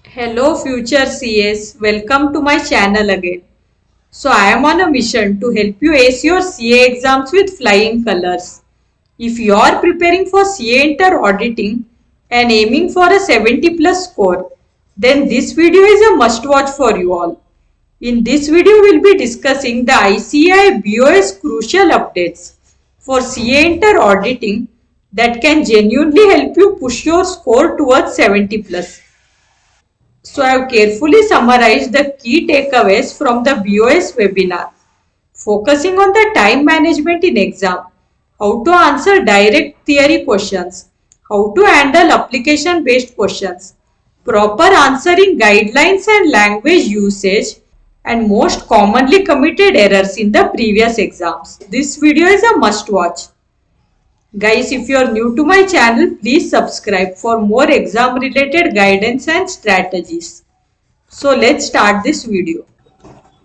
Hello future CS, welcome to my channel again. So I am on a mission to help you ace your CA exams with flying colors. If you are preparing for CA Inter auditing and aiming for a 70 plus score, then this video is a must watch for you all. In this video, we'll be discussing the ICAI BOS crucial updates for CA Inter auditing that can genuinely help you push your score towards 70 plus. So I have carefully summarized the key takeaways from the BOS webinar, focusing on the time management in exam, how to answer direct theory questions, how to handle application based questions, proper answering guidelines and language usage, and most commonly committed errors in the previous exams. This video is a must watch. Guys, if you are new to my channel, please subscribe for more exam related guidance and strategies. So let's start this video.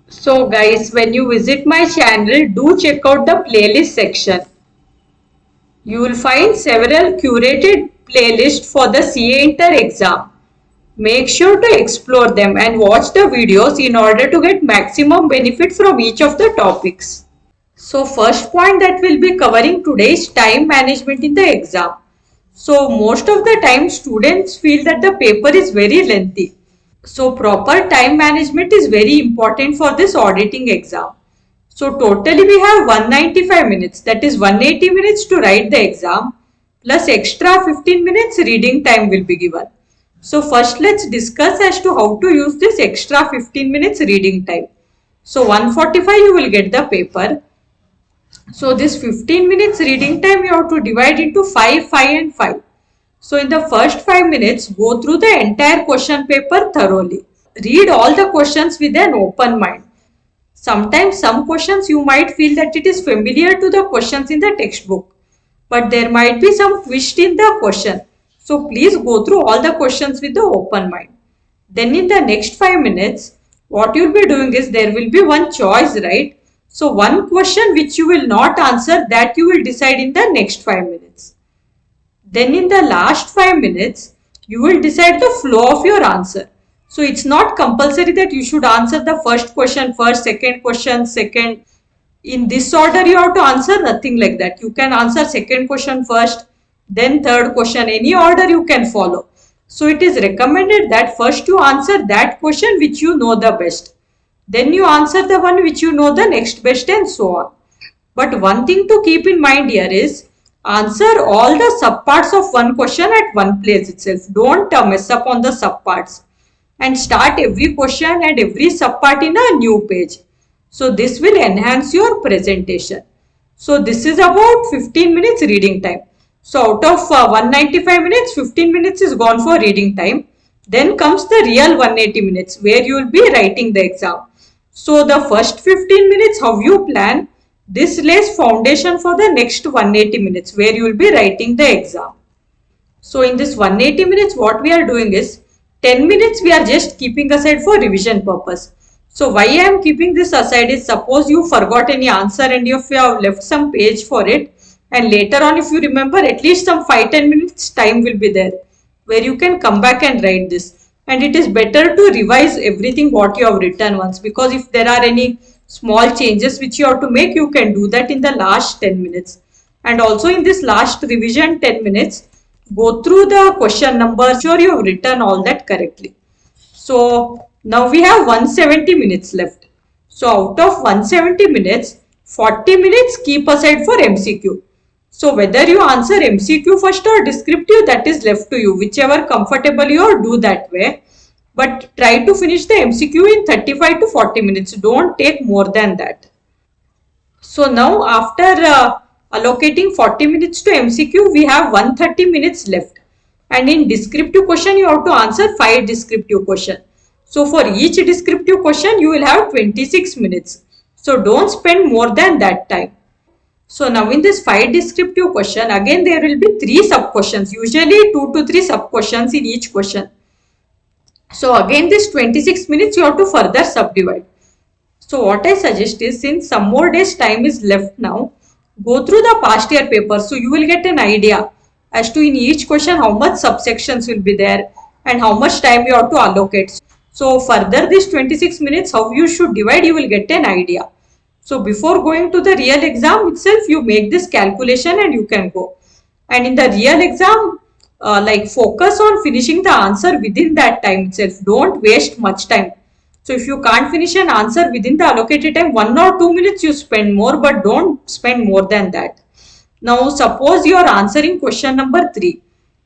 So guys, when you visit my channel, do check out the playlist section. You will find several curated playlists for the CA Inter exam. Make sure to explore them and watch the videos in order to get maximum benefit from each of the topics. So first point that we'll be covering today is time management in the exam. So most of the time students feel that the paper is very lengthy. So proper time management is very important for this auditing exam. So totally we have 195 minutes, that is 180 minutes to write the exam plus extra 15 minutes reading time will be given. So first let's discuss as to how to use this extra 15 minutes reading time. So 145 you will get the paper. So this 15 minutes reading time you have to divide into 5, 5 and 5. So in the first 5 minutes, go through the entire question paper thoroughly. Read all the questions with an open mind. Sometimes some questions you might feel that it is familiar to the questions in the textbook, but there might be some twist in the question. So please go through all the questions with the open mind. Then in the next 5 minutes, what you'll be doing is there will be one choice, right? So one question which you will not answer, that you will decide in the next 5 minutes. Then in the last 5 minutes, you will decide the flow of your answer. So it's not compulsory that you should answer the first question first, second question second. In this order you have to answer, nothing like that. You can answer second question first, then third question, any order you can follow. So it is recommended that first you answer that question which you know the best. Then you answer the one which you know the next best and so on. But one thing to keep in mind here is answer all the subparts of one question at one place itself. Don't mess up on the subparts and start every question and every subpart in a new page. So this will enhance your presentation. So this is about 15 minutes reading time. So out of 195 minutes, 15 minutes is gone for reading time. Then comes the real 180 minutes where you will be writing the exam. So the first 15 minutes, how you plan, this lays foundation for the next 180 minutes where you will be writing the exam. So in this 180 minutes, what we are doing is 10 minutes we are just keeping aside for revision purpose. So why I am keeping this aside is suppose you forgot any answer and if you have left some page for it and later on if you remember at least some 5-10 minutes time will be there where you can come back and write this. And it is better to revise everything what you have written once, because if there are any small changes which you have to make, you can do that in the last 10 minutes. And also in this last revision 10 minutes, go through the question number, sure you have written all that correctly. So now we have 170 minutes left. So out of 170 minutes, 40 minutes keep aside for MCQ. So whether you answer MCQ first or descriptive, that is left to you. Whichever comfortable you are, do that way. But try to finish the MCQ in 35 to 40 minutes. Don't take more than that. So now after allocating 40 minutes to MCQ, we have 130 minutes left. And in descriptive question, you have to answer 5 descriptive question. So for each descriptive question, you will have 26 minutes. So don't spend more than that time. So now in this 5 descriptive question, again there will be 3 sub questions, usually 2 to 3 sub questions in each question. So again this 26 minutes you have to further subdivide. So what I suggest is, since some more days time is left now, go through the past year paper. So you will get an idea as to in each question how much subsections will be there, and how much time you have to allocate. So further this 26 minutes, how you should divide, you will get an idea. So before going to the real exam itself, you make this calculation and you can go. And in the real exam, like focus on finishing the answer within that time itself. Don't waste much time. So if you can't finish an answer within the allocated time, 1 or 2 minutes you spend more, but don't spend more than that. Now suppose you are answering question number 3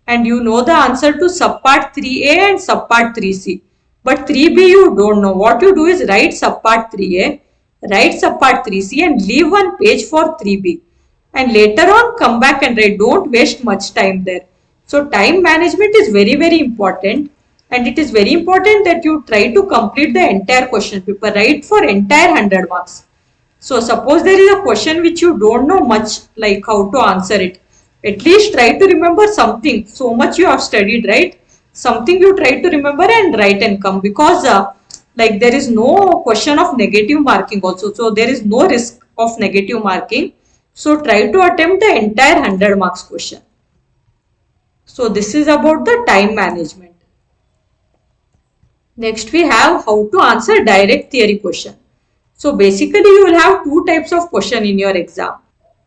and you know the answer to subpart 3a and subpart 3c. But 3b you don't know. What you do is write subpart 3a, write subpart 3c and leave one page for 3b. And later on come back and write. Don't waste much time there. So time management is very, very important. And it is very important that you try to complete the entire question paper, right, for entire 100 marks. So suppose there is a question which you don't know much, like how to answer it. At least try to remember something. So much you have studied, right? Something you try to remember and write and come, because like there is no question of negative marking also. So there is no risk of negative marking. So try to attempt the entire 100 marks question. So this is about the time management. Next we have how to answer direct theory question. So basically you will have two types of question in your exam.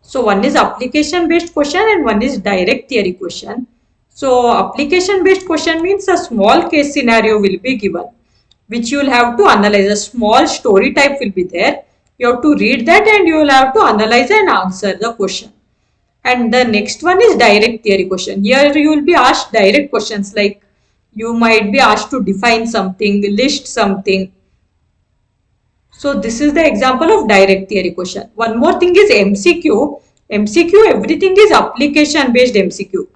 So one is application based question and one is direct theory question. So application based question means a small case scenario will be given, which you will have to analyze. A small story type will be there. You have to read that and you will have to analyze and answer the question. And the next one is direct theory question. Here you will be asked direct questions, like you might be asked to define something, list something. So this is the example of direct theory question. One more thing is MCQ. MCQ, everything is application based MCQ.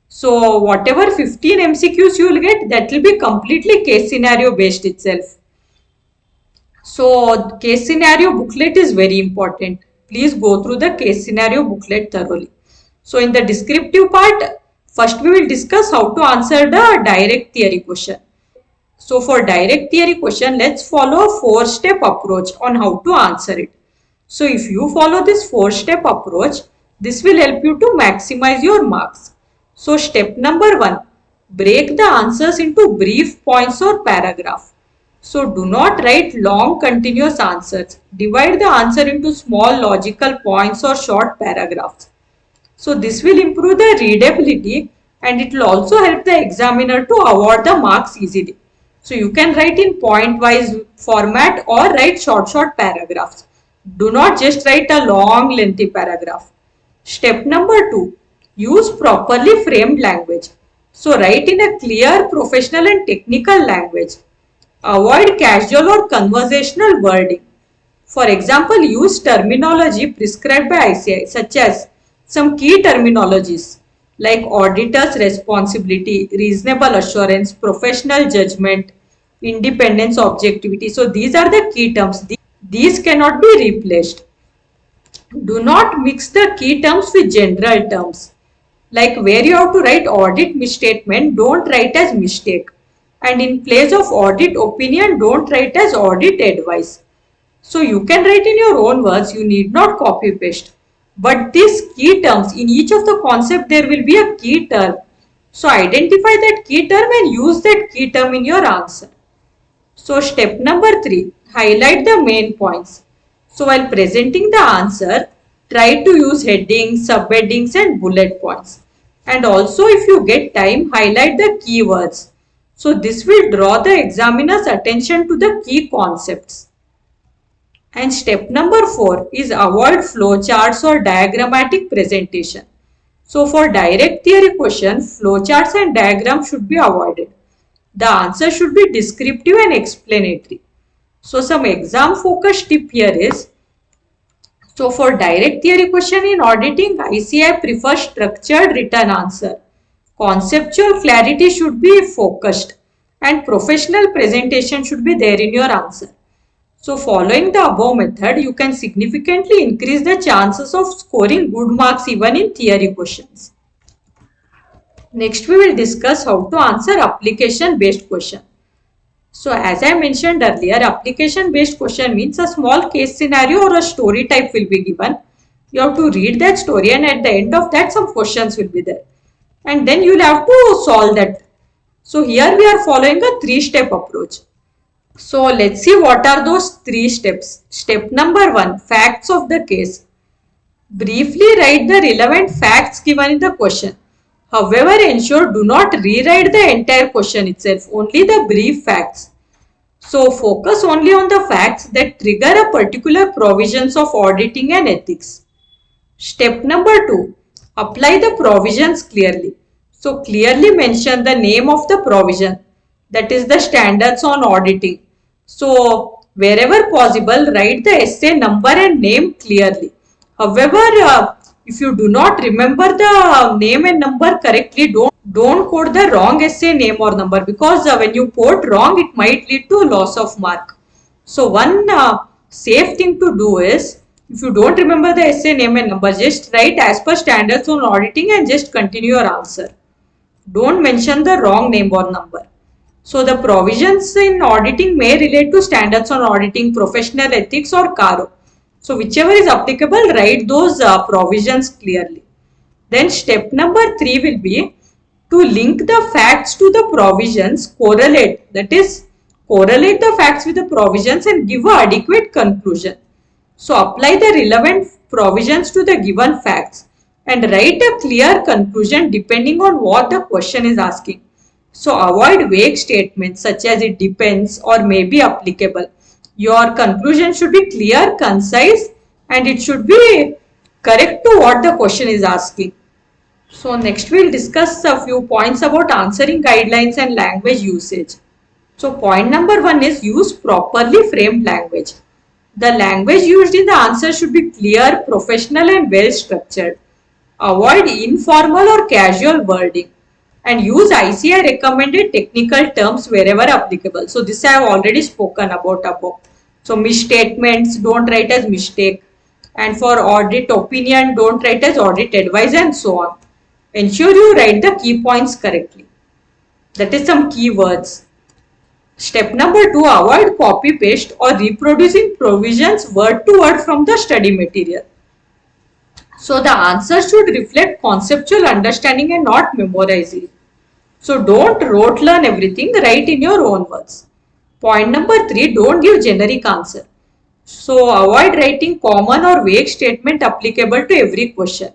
So whatever 15 MCQs you will get, that will be completely case scenario based itself. So case scenario booklet is very important. Please go through the case scenario booklet thoroughly. So in the descriptive part, first we will discuss how to answer the direct theory question. So for direct theory question, let's follow a 4-step approach on how to answer it. So if you follow this 4-step approach, this will help you to maximize your marks. So step number 1, break the answers into brief points or paragraph. So do not write long continuous answers. Divide the answer into small logical points or short paragraphs. So this will improve the readability and it will also help the examiner to award the marks easily. So you can write in point wise format or write short paragraphs. Do not just write a long lengthy paragraph. Step number 2, use properly framed language. So write in a clear, professional and technical language. Avoid casual or conversational wording. For example, use terminology prescribed by ICAI, such as some key terminologies like auditor's responsibility, reasonable assurance, professional judgment, independence, objectivity. So these are the key terms. These cannot be replaced. Do not mix the key terms with general terms. Like where you have to write audit misstatement, don't write as mistake. And in place of audit opinion, don't write as audit advice. So you can write in your own words, you need not copy paste. But these key terms, in each of the concept there will be a key term. So identify that key term and use that key term in your answer. So step number 3, highlight the main points. So while presenting the answer, try to use headings, subheadings and bullet points. And also if you get time, highlight the keywords. So this will draw the examiner's attention to the key concepts. And step number 4 is avoid flowcharts or diagrammatic presentation. So for direct theory question, flowcharts and diagrams should be avoided. The answer should be descriptive and explanatory. So some exam focused tip here is, so for direct theory question in auditing, ICAI prefers structured written answer. Conceptual clarity should be focused and professional presentation should be there in your answer. So following the above method, you can significantly increase the chances of scoring good marks even in theory questions. Next, we will discuss how to answer application based question. So as I mentioned earlier, application based question means a small case scenario or a story type will be given. You have to read that story and at the end of that some questions will be there. And then you will have to solve that. So here we are following a 3-step approach. So let's see what are those 3 steps. Step number 1, facts of the case. Briefly write the relevant facts given in the question. However, ensure do not rewrite the entire question itself, only the brief facts. So focus only on the facts that trigger a particular provisions of auditing and ethics. Step number 2, apply the provisions clearly. So clearly mention the name of the provision, that is the standards on auditing. So wherever possible, write the essay number and name clearly. However, if you do not remember the name and number correctly, don't quote the wrong essay name or number, because when you quote wrong, it might lead to loss of mark. So one safe thing to do is, if you don't remember the essay name and number, just write as per standards on auditing and just continue your answer. Don't mention the wrong name or number. So the provisions in auditing may relate to standards on auditing, professional ethics or CARO. So whichever is applicable, write those provisions clearly. Then step number 3 will be to link the facts to the provisions, correlate, that is correlate the facts with the provisions and give an adequate conclusion. So apply the relevant provisions to the given facts and write a clear conclusion depending on what the question is asking. So avoid vague statements such as it depends or may be applicable. Your conclusion should be clear, concise, and it should be correct to what the question is asking. So next we'll discuss a few points about answering guidelines and language usage. So point number 1 is use properly framed language. The language used in the answer should be clear, professional and well structured. Avoid informal or casual wording and use ICI recommended technical terms wherever applicable. So this I have already spoken about above. So misstatements, don't write as mistake, and for audit opinion, don't write as audit advice, and so on. Ensure you write the key points correctly. That is some keywords. Step number 2, avoid copy paste or reproducing provisions word to word from the study material. So the answer should reflect conceptual understanding and not memorizing. So don't rote learn everything, write in your own words. Point number 3, don't give generic answer. So avoid writing common or vague statement applicable to every question.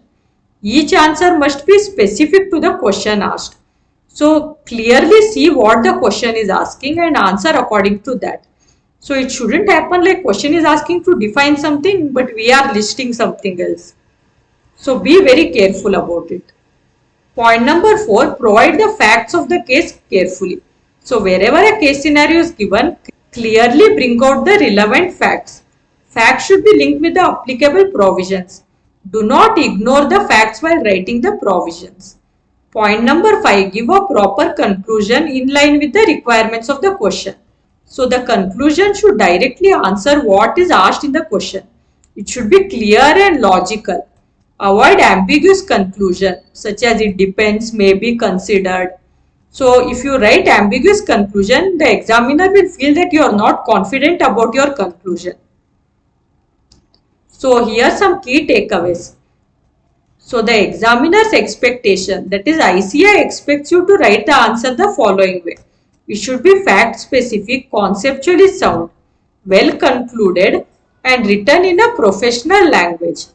Each answer must be specific to the question asked. So clearly see what the question is asking and answer according to that. So it shouldn't happen like question is asking to define something, but we are listing something else. So be very careful about it. Point number 4, provide the facts of the case carefully. So wherever a case scenario is given, clearly bring out the relevant facts. Facts should be linked with the applicable provisions. Do not ignore the facts while writing the provisions. Point number 5, give a proper conclusion in line with the requirements of the question. So the conclusion should directly answer what is asked in the question. It should be clear and logical. Avoid ambiguous conclusion such as it depends, may be considered. So if you write ambiguous conclusion, the examiner will feel that you are not confident about your conclusion. So here are some key takeaways. So the examiner's expectation, that is ICI expects you to write the answer the following way. It should be fact specific, conceptually sound, well concluded and written in a professional language.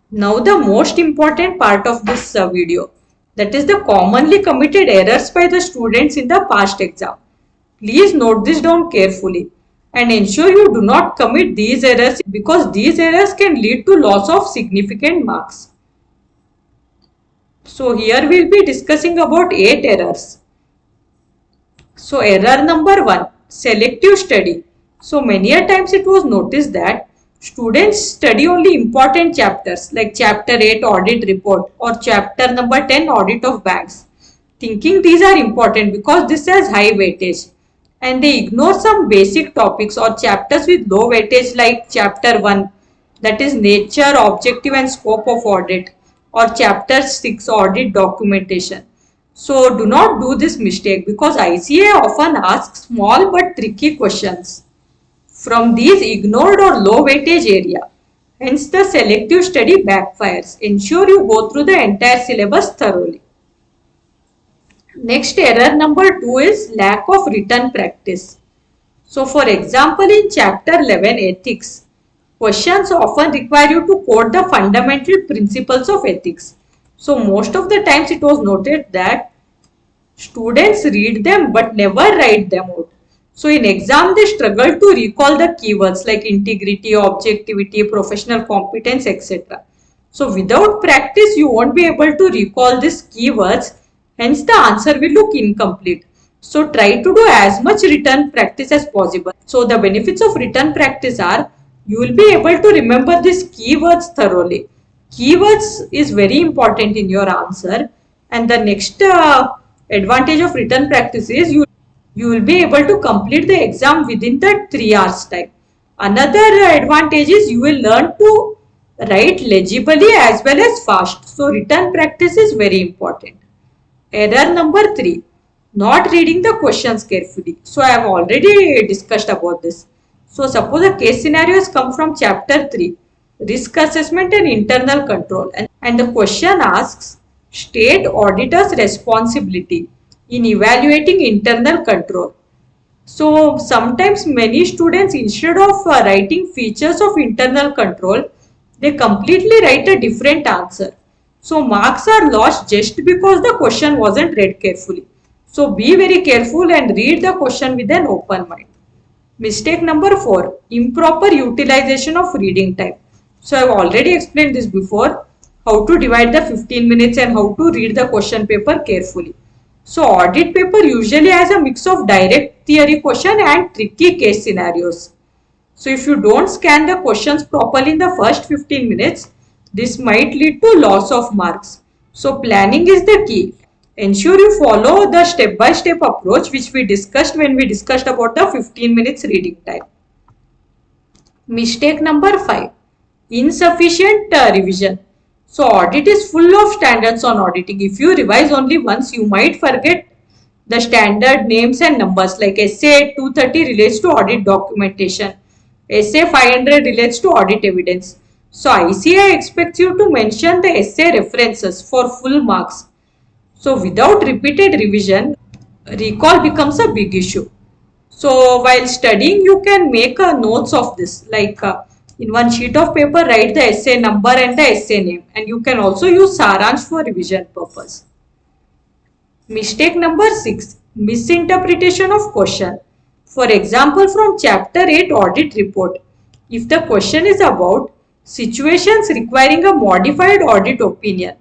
Now the most important part of this video, that is the commonly committed errors by the students in the past exam. Please note this down carefully and ensure you do not commit these errors, because these errors can lead to loss of significant marks. So here we will be discussing about 8 errors. So error number 1, selective study. So many a times it was noticed that students study only important chapters like chapter 8 audit report or chapter number 10 audit of banks, thinking these are important because this has high weightage, and they ignore some basic topics or chapters with low weightage like chapter 1, that is nature, objective and scope of audit, or chapter 6 audit documentation. So do not do this mistake, because ICA often asks small but tricky questions from these ignored or low weightage area. Hence the selective study backfires. Ensure you go through the entire syllabus thoroughly. Next, error number 2 is lack of written practice. So for example, in chapter 11 ethics, questions often require you to quote the fundamental principles of ethics. So most of the times it was noted that students read them but never write them out. So in exam they struggle to recall the keywords like integrity, objectivity, professional competence, etc. So without practice you won't be able to recall these keywords, hence the answer will look incomplete. So try to do as much written practice as possible. So the benefits of written practice are you will be able to remember these keywords thoroughly. Keywords is very important in your answer, and the next advantage of written practice is you will be able to complete the exam within the 3 hours time. Another advantage is you will learn to write legibly as well as fast. So written practice is very important. Error number 3, not reading the questions carefully. So I have already discussed about this. So suppose a case scenario has come from chapter 3, risk assessment and internal control, and the question asks state auditor's responsibility in evaluating internal control. So sometimes many students, instead of writing features of internal control, they completely write a different answer. So marks are lost just because the question wasn't read carefully. So be very careful and read the question with an open mind. Mistake number 4, improper utilization of reading time. So I have already explained this before, how to divide the 15 minutes and how to read the question paper carefully. So audit paper usually has a mix of direct theory question and tricky case scenarios. So if you don't scan the questions properly in the first 15 minutes, this might lead to loss of marks. So planning is the key. Ensure you follow the step-by-step approach which we discussed when we discussed about the 15 minutes reading time. Mistake number 5, insufficient revision. So audit is full of standards on auditing. If you revise only once, you might forget the standard names and numbers, like SA 230 relates to audit documentation, SA 500 relates to audit evidence. So ICAI expects you to mention the SA references for full marks. So without repeated revision, recall becomes a big issue. So while studying, you can make notes of this, like in one sheet of paper, write the essay number and the essay name, and you can also use Saransh for revision purpose. Mistake number 6, misinterpretation of question. For example, from chapter 8 audit report, if the question is about situations requiring a modified audit opinion,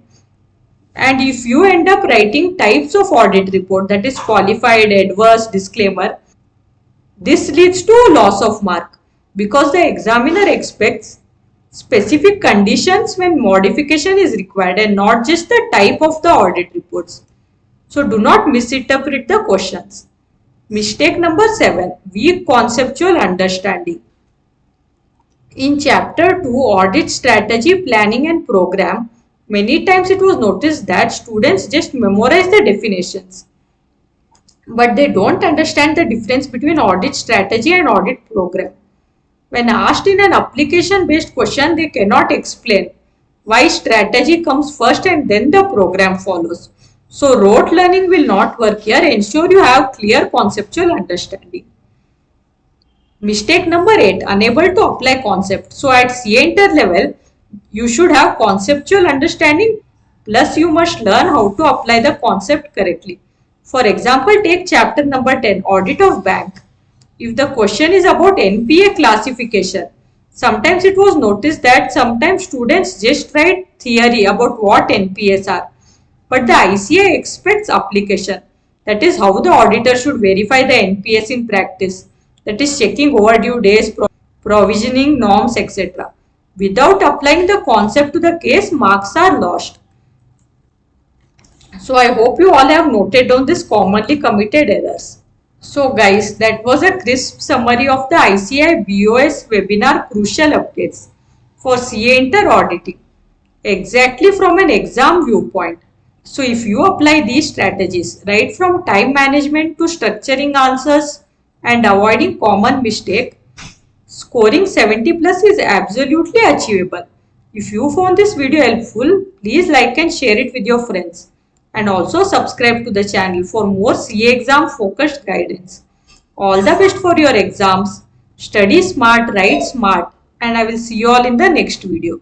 and if you end up writing types of audit report, that is qualified, adverse, disclaimer, this leads to loss of mark because the examiner expects specific conditions when modification is required and not just the type of the audit reports. So do not misinterpret the questions. Mistake number 7, weak conceptual understanding. In chapter 2, audit strategy, planning and program, many times it was noticed that students just memorize the definitions, but they don't understand the difference between audit strategy and audit program. When asked in an application based question, they cannot explain why strategy comes first and then the program follows. So rote learning will not work here. Ensure you have clear conceptual understanding. Mistake number 8, unable to apply concept. So at CA Inter level, you should have conceptual understanding, plus you must learn how to apply the concept correctly. For example, take chapter number 10, audit of bank. If the question is about NPA classification, sometimes it was noticed that sometimes students just write theory about what NPAs are, but the ICAI expects application. That is how the auditor should verify the NPAs in practice. That is checking overdue days, provisioning norms, etc. Without applying the concept to the case, marks are lost. So I hope you all have noted down these commonly committed errors. So guys, that was a crisp summary of the ICAI BOS webinar crucial updates for CA Inter auditing, exactly from an exam viewpoint. So if you apply these strategies, right from time management to structuring answers and avoiding common mistake, scoring 70 plus is absolutely achievable. If you found this video helpful, please like and share it with your friends. and also subscribe to the channel for more CA exam focused guidance. All the best for your exams. Study smart, write smart, and I will see you all in the next video.